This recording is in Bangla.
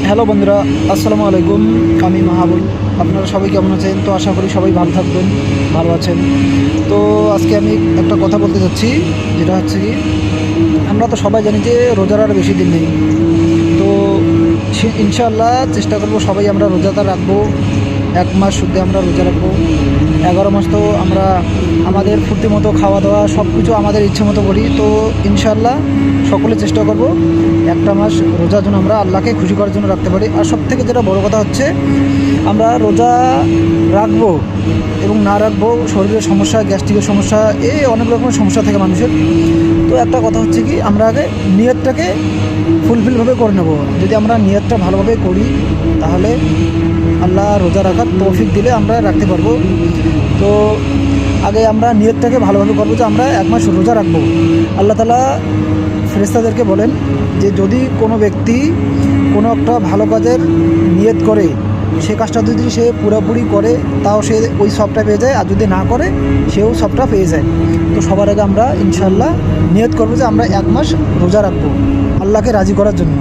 হ্যালো বন্ধুরা, আসসালামু আলাইকুম। আমি মাহাবুল। আপনারা সবাই কেমন আছেন? তো আশা করি সবাই ভালো থাকবেন, ভালো আছেন। তো আজকে আমি একটা কথা বলতে চাচ্ছি, যেটা হচ্ছে কি, আমরা তো সবাই জানি যে রোজার আর বেশি দিন নেই। তো ইনশাআল্লাহ চেষ্টা করব সবাই আমরা রোজাটা রাখবো। 1 মাস শুদ্ধ আমরা রোজা রাখবো। 11 মাস তো আমরা আমাদের ফুর্তি মতো খাওয়া দাওয়া সব কিছু আমাদের ইচ্ছে মতো করি। তো ইনশাআল্লাহ সকলে চেষ্টা করব একটা মাস রোজার জন্য আমরা আল্লাহকে খুশি করার জন্য রাখতে পারি। আর সবথেকে যেটা বড় কথা হচ্ছে, আমরা রোজা রাখবো এবং না রাখবো, শরীরের সমস্যা, গ্যাস্ট্রিকের সমস্যা, এই অনেক রকমের সমস্যা থাকে মানুষের। তো একটা কথা হচ্ছে কি, আমরা আগে নিয়তটাকে ফুলফিলভাবে করে নেব। যদি আমরা নিয়তটা ভালোভাবে করি, তাহলে আল্লাহ রোজা রাখার তৌফিক দিলে আমরা রাখতে পারবো। তো আগে আমরা নিয়তটাকে ভালোভাবে করবো যে আমরা 1 মাস রোজা রাখবো। আল্লাহ তাআলা ফেরেশতাদেরকে বলেন যে যদি কোনো ব্যক্তি কোনো একটা ভালো কাজের নিয়ত করে, সে কাজটা যদি সে পুরোপুরি করে, তাও সে ওই সবটা পেয়ে যায়, আর যদি না করে সেও সবটা পেয়ে যায়। তো সবার আগে আমরা ইনশাআল্লাহ নিয়ত করবো যে আমরা 1 মাস রোজা রাখবো আল্লাহকে রাজি করার জন্য।